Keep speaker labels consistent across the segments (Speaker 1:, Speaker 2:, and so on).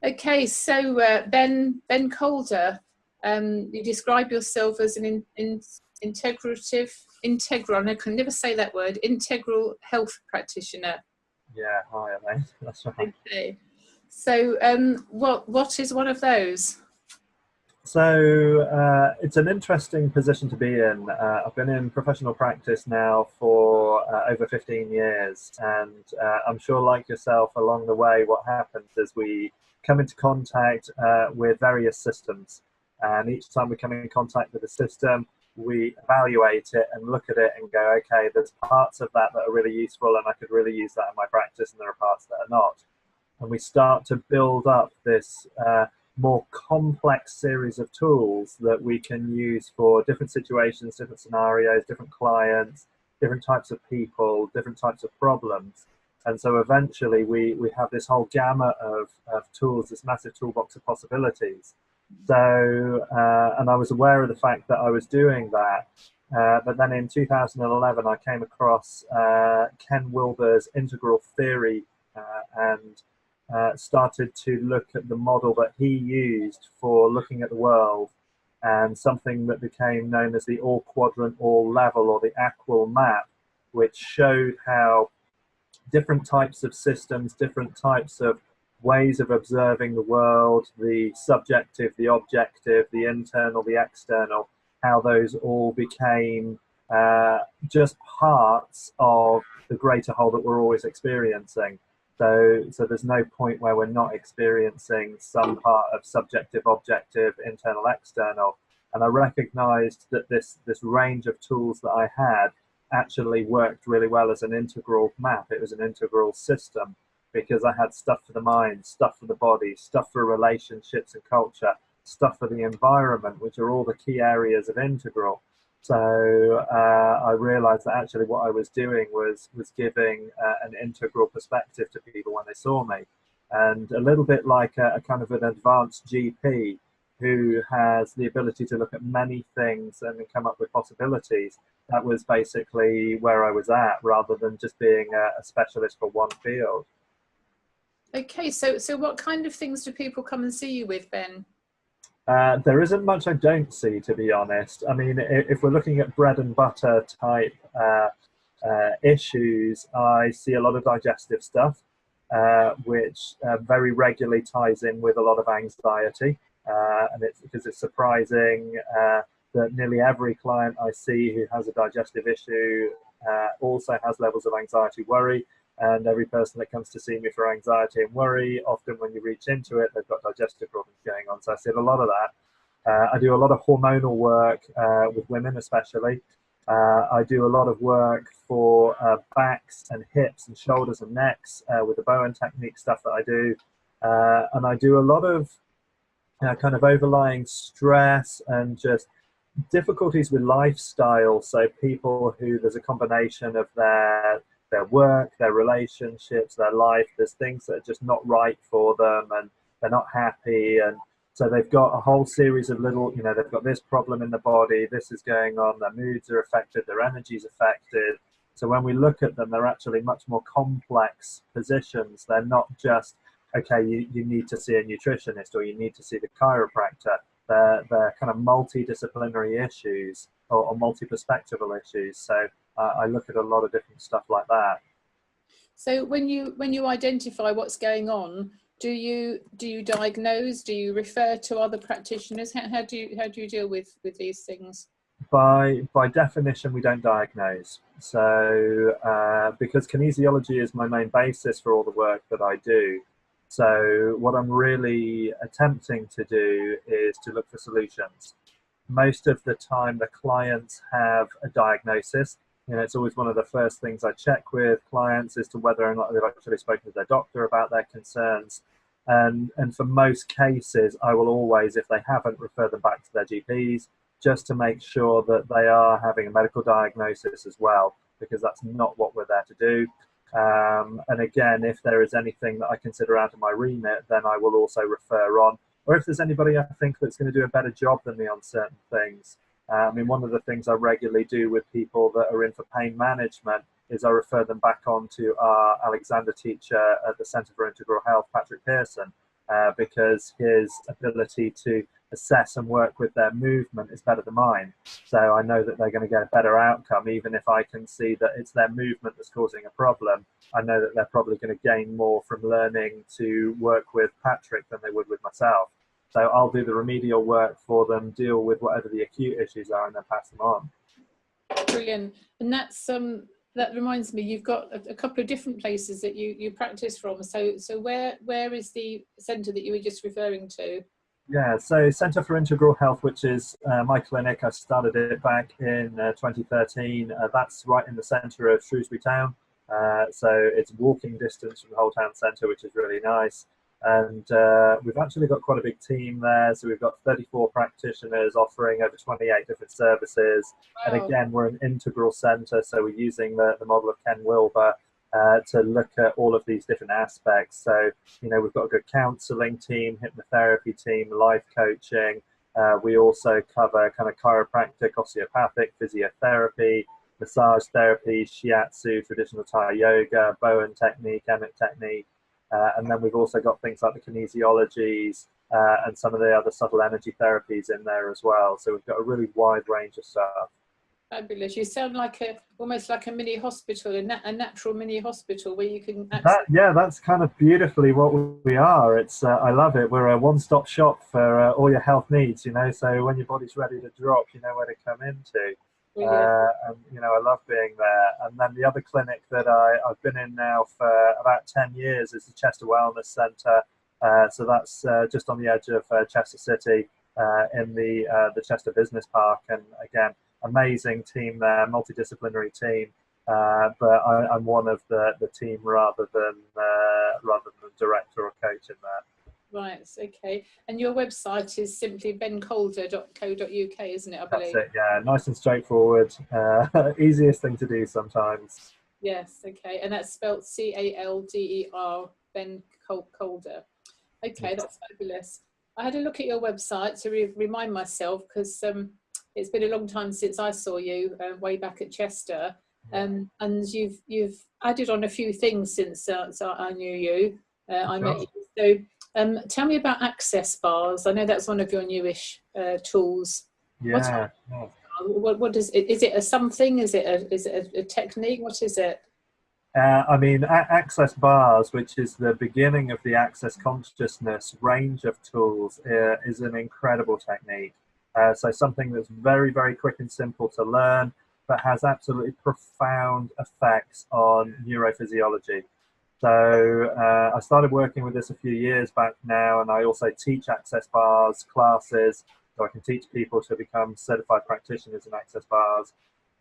Speaker 1: Okay, so Ben Calder, you describe yourself as an integral, I can never say that word, integral health practitioner.
Speaker 2: Yeah, hi Elaine, that's right.
Speaker 1: Okay, so what is one of those?
Speaker 2: So it's an interesting position to be in. I've been in professional practice now for over 15 years, and I'm sure, like yourself, along the way, what happens is we come into contact with various systems, and each time we come in contact with a system, we evaluate it and look at it and go, okay, there's parts of that that are really useful, and I could really use that in my practice, and there are parts that are not. And we start to build up this more complex series of tools that we can use for different situations, different scenarios, different clients, different types of people, different types of problems. And so eventually we have this whole gamut of tools, this massive toolbox of possibilities. So, and I was aware of the fact that I was doing that. But then in 2011, I came across Ken Wilber's integral theory and started to look at the model that he used for looking at the world, and something that became known as the all quadrant, all level, or the AQUAL map, which showed how different types of systems, different types of ways of observing the world, the subjective, the objective, the internal, the external, how those all became just parts of the greater whole that we're always experiencing. So there's no point where we're not experiencing some part of subjective, objective, internal, external. And I recognized that this range of tools that I had actually worked really well as an integral map. It was an integral system because I had stuff for the mind, stuff for the body, stuff for relationships and culture, stuff for the environment, which are all the key areas of integral. So I realized that actually what I was doing was giving an integral perspective to people when they saw me. And a little bit like a kind of an advanced GP who has the ability to look at many things and come up with possibilities. That was basically where I was at, rather than just being a specialist for one field.
Speaker 1: Okay, so what kind of things do people come and see you with, Ben?
Speaker 2: There isn't much I don't see, to be honest. I mean, if we're looking at bread and butter type issues, I see a lot of digestive stuff, which very regularly ties in with a lot of anxiety. And it's because it's surprising that nearly every client I see who has a digestive issue also has levels of anxiety, worry. And every person that comes to see me for anxiety and worry, often when you reach into it, they've got digestive problems going on. So I see a lot of that. I do a lot of hormonal work with women especially. I do a lot of work for backs and hips and shoulders and necks with the Bowen technique stuff that I do. And I do a lot of kind of overlying stress and just difficulties with lifestyle. So people who there's a combination of their work, their relationships, their life, there's things that are just not right for them and they're not happy, and so they've got a whole series of little, they've got this problem in the body, this is going on, their moods are affected, their energy's affected. So when we look at them, they're actually much more complex positions. They're not just, okay, you need to see a nutritionist or you need to see the chiropractor. They're kind of multidisciplinary issues or multi-perspectival issues. So I look at a lot of different stuff like that.
Speaker 1: So when you identify what's going on, do you diagnose? Do you refer to other practitioners? How do you deal with these things?
Speaker 2: By definition, we don't diagnose. So because kinesiology is my main basis for all the work that I do. So what I'm really attempting to do is to look for solutions. Most of the time, the clients have a diagnosis. It's always one of the first things I check with clients as to whether or not they've actually spoken to their doctor about their concerns. And for most cases, I will always, if they haven't, refer them back to their GPs, just to make sure that they are having a medical diagnosis as well, because that's not what we're there to do. And again, if there is anything that I consider out of my remit, then I will also refer on. Or if there's anybody I think that's going to do a better job than me on certain things. I mean, one of the things I regularly do with people that are in for pain management is I refer them back on to our Alexander teacher at the Centre for Integral Health, Patrick Pearson, because his ability to assess and work with their movement is better than mine. So I know that they're going to get a better outcome, even if I can see that it's their movement that's causing a problem. I know that they're probably going to gain more from learning to work with Patrick than they would with myself. So I'll do the remedial work for them, deal with whatever the acute issues are, and then pass them on.
Speaker 1: Brilliant. And that's that reminds me, you've got a couple of different places that you practice from. So where is the centre that you were just referring to?
Speaker 2: Yeah, so Centre for Integral Health, which is my clinic. I started it back in 2013. That's right in the centre of Shrewsbury Town. So it's walking distance from the whole town centre, which is really nice. And we've actually got quite a big team there. So we've got 34 practitioners offering over 28 different services. Wow. And again, we're an integral centre, so we're using the model of Ken Wilber to look at all of these different aspects. So, you know, we've got a good counselling team, hypnotherapy team, life coaching. We also cover kind of chiropractic, osteopathic, physiotherapy, massage therapy, shiatsu, traditional Thai yoga, Bowen technique, Emmett technique. And then we've also got things like the kinesiologies and some of the other subtle energy therapies in there as well. So we've got a really wide range of stuff.
Speaker 1: Fabulous. You sound like almost like a mini hospital, a natural mini hospital where you can
Speaker 2: yeah, that's kind of beautifully what we are. It's I love it. We're a one-stop shop for all your health needs, you know, so when your body's ready to drop, you know where to come into. And you know, I love being there. And then the other clinic that I've been in now for about 10 years is the Chester Wellness Centre. So that's just on the edge of Chester City in the Chester Business Park. And again, amazing team there, multidisciplinary team. But I'm one of the team rather than director or coach in there.
Speaker 1: Right, okay. And your website is simply bencalder.co.uk, isn't it, I believe?
Speaker 2: That's it, yeah. Nice and straightforward. Easiest thing to do sometimes.
Speaker 1: Yes, okay. And that's spelled C-A-L-D-E-R, Ben Calder. Okay, that's fabulous. I had a look at your website to remind myself, because it's been a long time since I saw you way back at Chester. And you've added on a few things since I knew you. I met you. So tell me about access bars. I know that's one of your newish tools.
Speaker 2: Yeah.
Speaker 1: What is it? Is it a something? Is it a technique? What is it?
Speaker 2: I mean, access bars, which is the beginning of the access consciousness range of tools, is an incredible technique. So something that's very, very quick and simple to learn, but has absolutely profound effects on neurophysiology. So I started working with this a few years back now, and I also teach access bars classes, so I can teach people to become certified practitioners in access bars.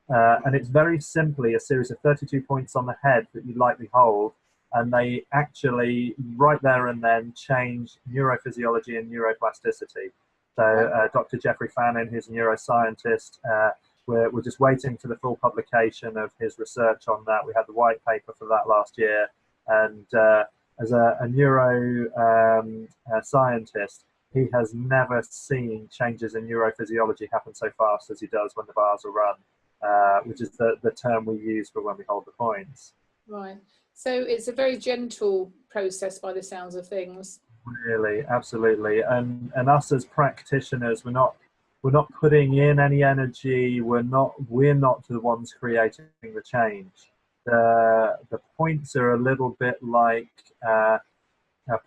Speaker 2: And it's very simply a series of 32 points on the head that you lightly hold, and they actually, right there and then, change neurophysiology and neuroplasticity. So Dr. Jeffrey Fannin, who's a neuroscientist, we're just waiting for the full publication of his research on that. We had the white paper for that last year. And as a neuro scientist, he has never seen changes in neurophysiology happen so fast as he does when the bars are run, which is the term we use for when we hold the points.
Speaker 1: Right. So it's a very gentle process by the sounds of things.
Speaker 2: Really, absolutely. And us as practitioners, we're not putting in any energy. We're not the ones creating the change. The points are a little bit like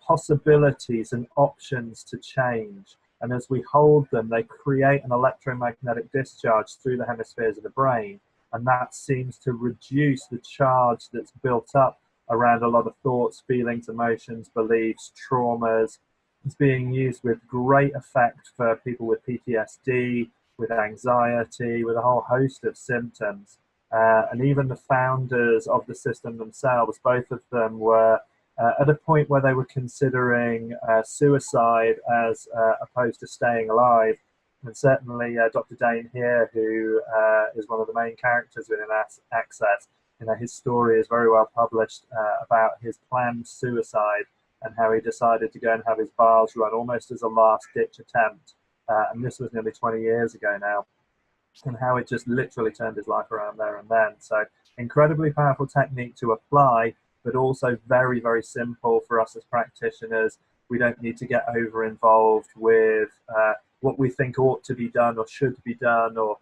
Speaker 2: possibilities and options to change. And as we hold them, they create an electromagnetic discharge through the hemispheres of the brain. And that seems to reduce the charge that's built up around a lot of thoughts, feelings, emotions, beliefs, traumas. It's being used with great effect for people with PTSD, with anxiety, with a whole host of symptoms. And even the founders of the system themselves, both of them were at a point where they were considering suicide as opposed to staying alive. And certainly Dr. Dane here, who is one of the main characters within Access, you know, his story is very well published about his planned suicide and how he decided to go and have his bars run almost as a last-ditch attempt. And this was nearly 20 years ago now. And how it just literally turned his life around there and then. So incredibly powerful technique to apply, but also very, very simple for us as practitioners We don't need to get over involved with what we think ought to be done or should be done, or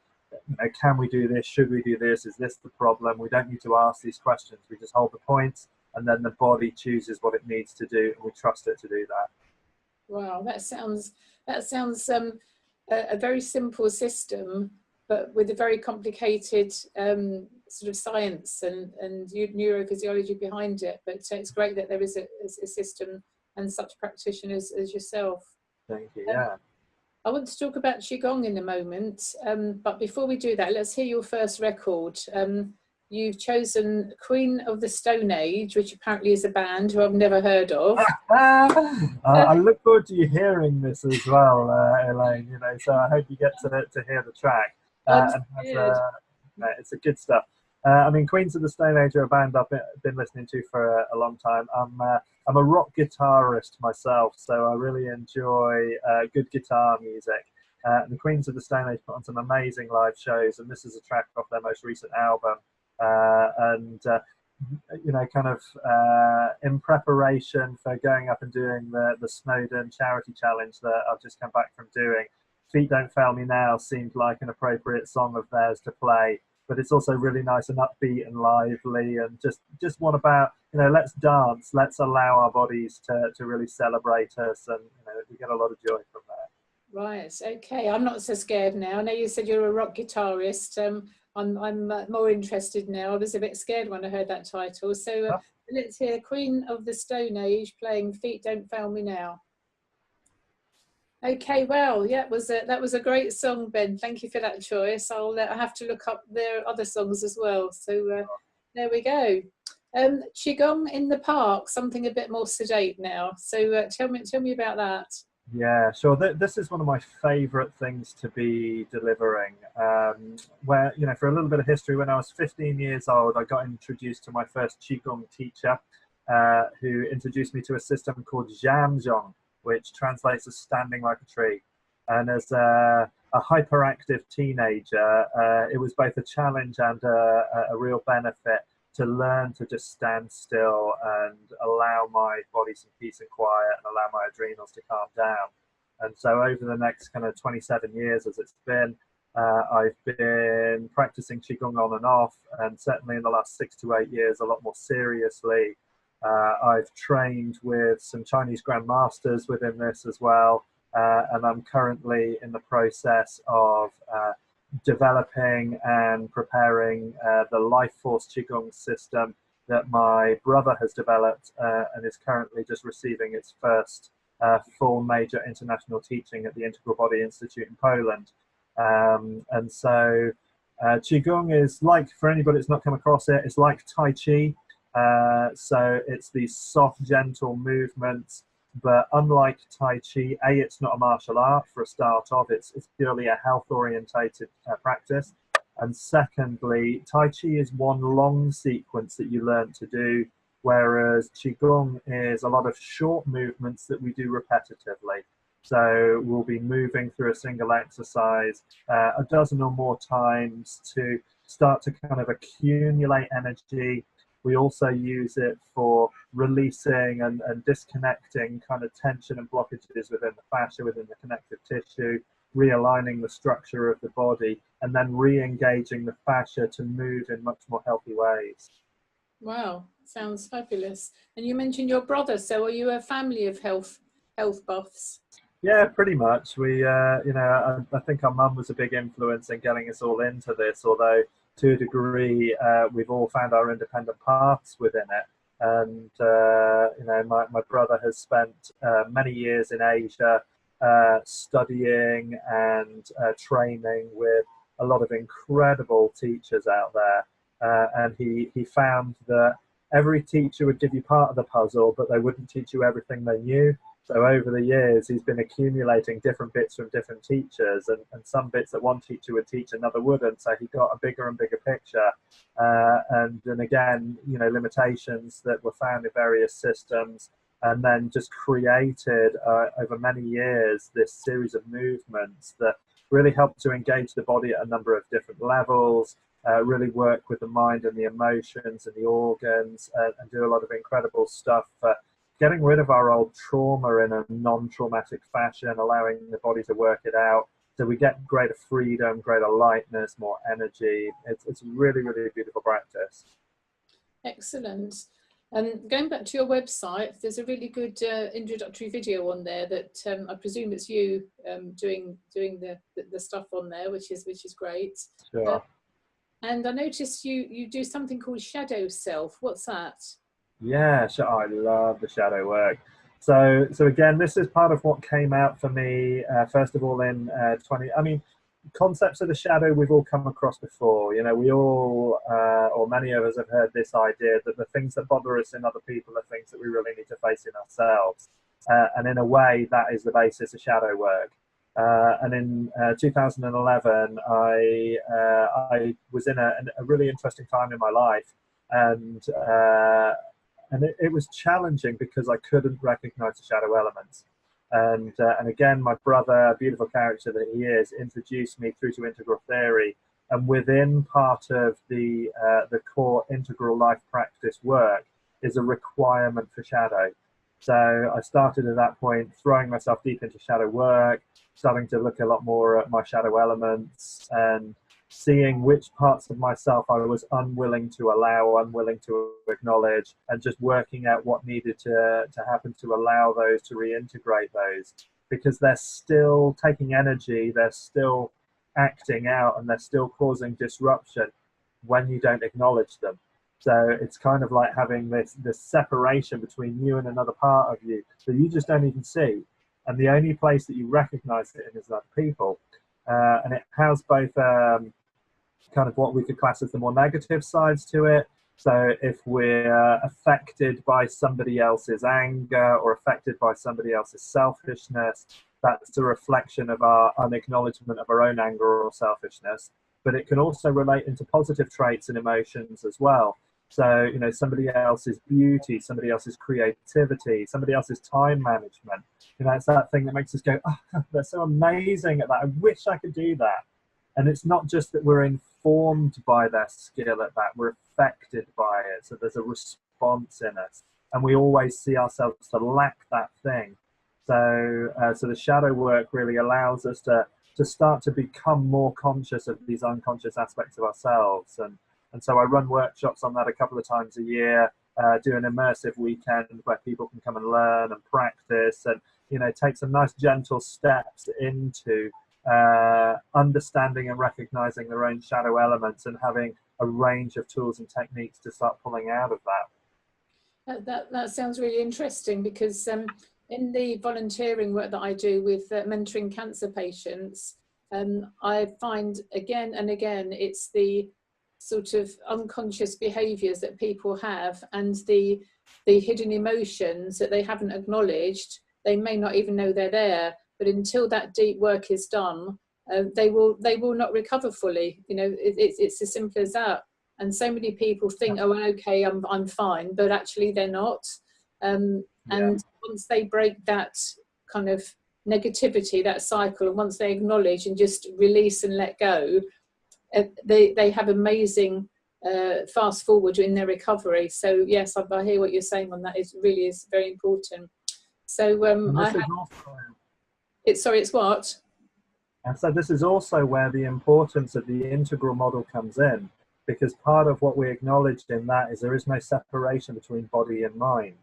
Speaker 2: can we do this, should we do this, is this the problem? We don't need to ask these questions. We just hold the points, and then the body chooses what it needs to do, and we trust it to do that.
Speaker 1: Wow, that sounds a very simple system, but with a very complicated sort of science and neurophysiology behind it. But it's great that there is a system and such practitioners as yourself.
Speaker 2: Thank you. Yeah.
Speaker 1: I want to talk about Qigong in a moment, but before we do that, let's hear your first record. You've chosen Queen of the Stone Age, which apparently is a band who I've never heard of.
Speaker 2: I look forward to you hearing this as well, Elaine. You know, so I hope you get to hear the track. It's a good stuff. I mean, Queens of the Stone Age are a band I've been listening to for a long time. I'm a rock guitarist myself, so I really enjoy good guitar music. The Queens of the Stone Age put on some amazing live shows, and this is a track off their most recent album. You know, kind of in preparation for going up and doing the Snowdon charity challenge that I've just come back from doing, Feet Don't Fail Me Now seemed like an appropriate song of theirs to play. But it's also really nice and upbeat and lively, and just one about, you know, let's dance, let's allow our bodies to really celebrate us, and you know, we get a lot of joy from that.
Speaker 1: Right, okay, I'm not so scared now. I know you said you're a rock guitarist. I'm more interested now. I was a bit scared when I heard that title. So let's hear Queen of the Stone Age playing Feet Don't Fail Me Now. Okay, well, yeah, that was a great song, Ben. Thank you for that choice. I'll have to look up their other songs as well. So there we go. Qigong in the park, something a bit more sedate now. So tell me about that.
Speaker 2: Yeah, sure. This is one of my favorite things to be delivering. Where, you know, for a little bit of history, when I was 15 years old, I got introduced to my first Qigong teacher, who introduced me to a system called Zhang, which translates as standing like a tree. And as a hyperactive teenager, it was both a challenge and a real benefit to learn to just stand still and allow my body some peace and quiet, and allow my adrenals to calm down. And so over the next kind of 27 years as it's been, I've been practicing Qigong on and off, and certainly in the last 6 to 8 years, a lot more seriously. I've trained with some Chinese grandmasters within this as well, and I'm currently in the process of developing and preparing the Life Force Qigong system that my brother has developed, and is currently just receiving its first full major international teaching at the Integral Body Institute in Poland. And so Qigong is like, for anybody that's not come across it, it's like Tai Chi. So it's these soft, gentle movements, but unlike Tai Chi, it's not a martial art for a start of, it's purely a health-orientated practice. And secondly, Tai Chi is one long sequence that you learn to do, whereas Qigong is a lot of short movements that we do repetitively. So we'll be moving through a single exercise a dozen or more times to start to kind of accumulate energy. We also use it for releasing and disconnecting kind of tension and blockages within the fascia, within the connective tissue, realigning the structure of the body, and then re-engaging the fascia to move in much more healthy ways.
Speaker 1: Wow, sounds fabulous. And you mentioned your brother, so are you a family of health buffs?
Speaker 2: Yeah, pretty much. We, you know, I think our mum was a big influence in getting us all into this, although to a degree, we've all found our independent paths within it. And, you know, my brother has spent many years in Asia studying and training with a lot of incredible teachers out there. And he found that every teacher would give you part of the puzzle, but they wouldn't teach you everything they knew. So over the years, he's been accumulating different bits from different teachers, and some bits that one teacher would teach, another wouldn't. So he got a bigger and bigger picture. And then again, you know, limitations that were found in various systems, and then just created over many years this series of movements that really help to engage the body at a number of different levels, really work with the mind and the emotions and the organs, and do a lot of incredible stuff for getting rid of our old trauma in a non-traumatic fashion, allowing the body to work it out. So we get greater freedom, greater lightness, more energy. It's really, really beautiful practice.
Speaker 1: Excellent. And going back to your website, there's a really good introductory video on there that I presume it's you doing the stuff on there, which is great.
Speaker 2: Sure.
Speaker 1: And I noticed you do something called shadow self. What's that?
Speaker 2: Yeah, sure. I love the shadow work. So again, this is part of what came out for me, first of all, in 20, I mean, concepts of the shadow we've all come across before. You know, we all, or many of us have heard this idea that the things that bother us in other people are things that we really need to face in ourselves. And in a way, that is the basis of shadow work. And in 2011, I was in a really interesting time in my life, and it was challenging because I couldn't recognize the shadow elements. And again, my brother, beautiful character that he is, introduced me through to integral theory. And within part of the core integral life practice work is a requirement for shadow. So I started at that point throwing myself deep into shadow work, starting to look a lot more at my shadow elements and seeing which parts of myself I was unwilling to allow, unwilling to acknowledge, and just working out what needed to happen to allow those, to reintegrate those, because they're still taking energy, they're still acting out, and they're still causing disruption when you don't acknowledge them. So it's kind of like having this separation between you and another part of you that you just don't even see. And the only place that you recognize it in is other people. And it has both kind of what we could class as the more negative sides to it. So if we're affected by somebody else's anger or affected by somebody else's selfishness, that's a reflection of our unacknowledgement of our own anger or selfishness. But it can also relate into positive traits and emotions as well. So, you know, somebody else's beauty, somebody else's creativity, somebody else's time management. You know, it's that thing that makes us go, oh, they're so amazing at that. I wish I could do that. And it's not just that we're informed by their skill at that, we're affected by it. So there's a response in us. And we always see ourselves to lack that thing. So, so the shadow work really allows us to start to become more conscious of these unconscious aspects of ourselves. And so I run workshops on that a couple of times a year, do an immersive weekend where people can come and learn and practice and, you know, take some nice gentle steps into understanding and recognizing their own shadow elements and having a range of tools and techniques to start pulling out of that.
Speaker 1: That sounds really interesting, because in the volunteering work that I do with mentoring cancer patients, I find again and again it's the sort of unconscious behaviours that people have and the hidden emotions that they haven't acknowledged. They may not even know they're there, but until that deep work is done, they will not recover fully. You know, it's as simple as that. And so many people think, oh, okay, I'm fine, but actually they're not. And once they break that kind of negativity, that cycle, and once they acknowledge and just release and let go, they have amazing fast forward in their recovery. So yes, I hear what you're saying on that. It really is very important. So it's what?
Speaker 2: And so this is also where the importance of the integral model comes in, because part of what we acknowledged in that is there is no separation between body and mind.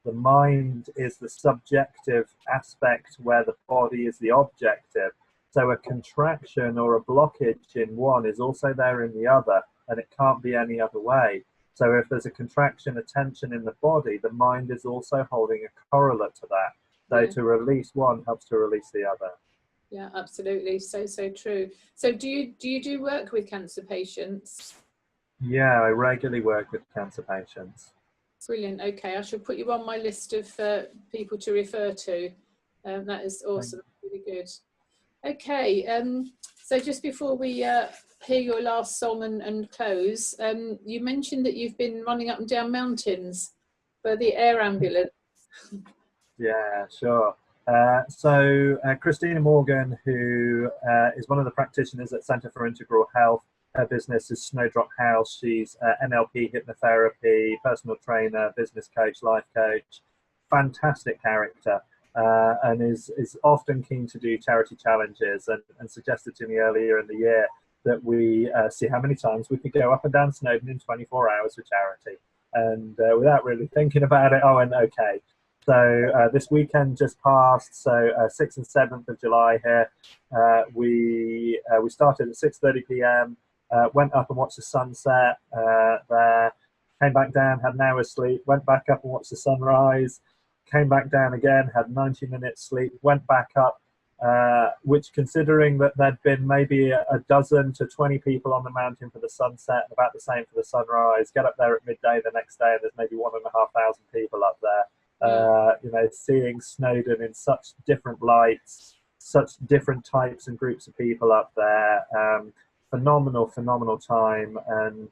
Speaker 2: The mind is the subjective aspect where the body is the objective. So a contraction or a blockage in one is also there in the other, and it can't be any other way. So if there's a contraction, a tension in the body, the mind is also holding a correlate to that. So to release one helps to release the other.
Speaker 1: Yeah, absolutely. So true. So do you do work with cancer patients?
Speaker 2: Yeah, I regularly work with cancer patients.
Speaker 1: Brilliant. Okay, I shall put you on my list of people to refer to. That is awesome. Really good. Okay, so just before we hear your last song and close, you mentioned that you've been running up and down mountains for the air ambulance.
Speaker 2: Yeah, sure. So Christina Morgan, who is one of the practitioners at Centre for Integral Health, her business is Snowdrop House. She's NLP, hypnotherapy, personal trainer, business coach, life coach. fantastic character, and is often keen to do charity challenges, and suggested to me earlier in the year that we see how many times we could go up and down Snowdon in 24 hours for charity. And without really thinking about it, I went, okay. So this weekend just passed, so 6th and 7th of July here, we started at 6:30 p.m, went up and watched the sunset there, came back down, had an hour's sleep, went back up and watched the sunrise, came back down again, had 90 minutes sleep, went back up, which, considering that there'd been maybe a dozen to 20 people on the mountain for the sunset and about the same for the sunrise, get up there at midday the next day and there's maybe 1,500 people up there. You know, seeing Snowdon in such different lights, such different types and groups of people up there. Phenomenal time, and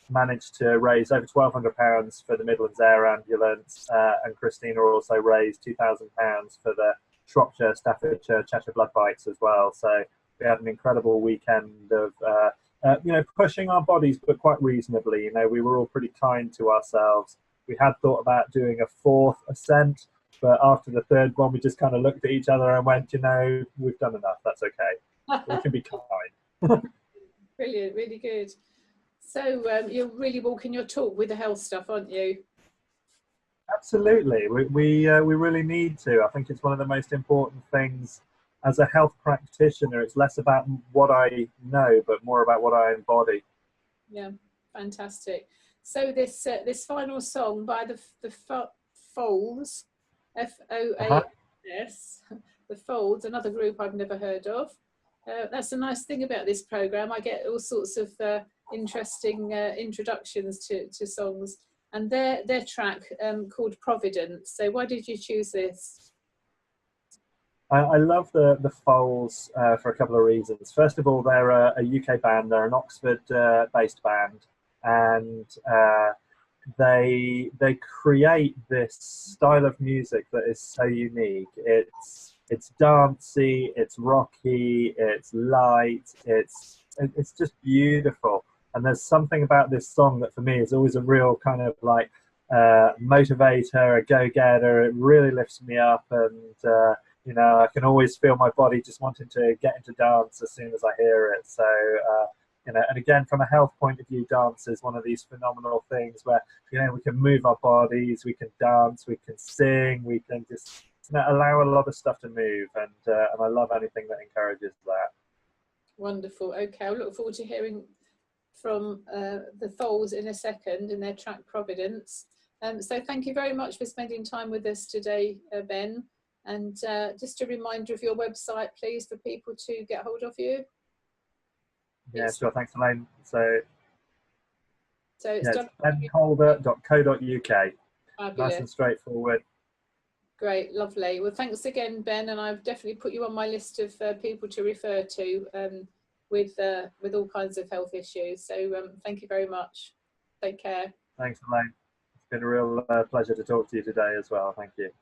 Speaker 2: managed to raise over £1,200 for the Midlands Air Ambulance, and Christina also raised £2,000 for the Shropshire, Staffordshire, Cheshire Blood Bites as well. So we had an incredible weekend of you know, pushing our bodies, but quite reasonably. You know, we were all pretty kind to ourselves. We had thought about doing a 4th ascent, but after the 3rd one, we just kind of looked at each other and went, you know, we've done enough. That's okay. We can be kind.
Speaker 1: Brilliant, really good. So you're really walking your talk with the health stuff, aren't you?
Speaker 2: Absolutely. We really need to. I think it's one of the most important things as a health practitioner. It's less about what I know, but more about what I embody. Yeah,
Speaker 1: fantastic. So this final song by the Folds, F-O-A-S, the Folds, another group I've never heard of. That's a nice thing about this program. I get all sorts of interesting introductions to songs, and their track called Providence. So why did you choose this?
Speaker 2: I love the Folds for a couple of reasons. First of all, they're a UK band. They're an Oxford-based band, and they create this style of music that is so unique. It's dancey, it's rocky, it's light, it's just beautiful. And there's something about this song that for me is always a real kind of like motivator, a go-getter. It really lifts me up, and you know, I can always feel my body just wanting to get into dance as soon as I hear it. So you know, and again, from a health point of view, dance is one of these phenomenal things where, you know, we can move our bodies, we can dance, we can sing, we can just, you know, allow a lot of stuff to move, and I love anything that encourages that. Wonderful. Okay, I look forward to hearing from the Folds in a second in their track Providence. So thank you very much for spending time with us today, Ben. And just a reminder of your website, please, for people to get hold of you. Yeah, sure. Thanks, Elaine. So it's bencalder.co.uk. Nice and straightforward. Great, lovely. Well, thanks again, Ben, and I've definitely put you on my list of people to refer to with all kinds of health issues. So thank you very much. Take care. Thanks, Elaine. It's been a real pleasure to talk to you today as well. Thank you.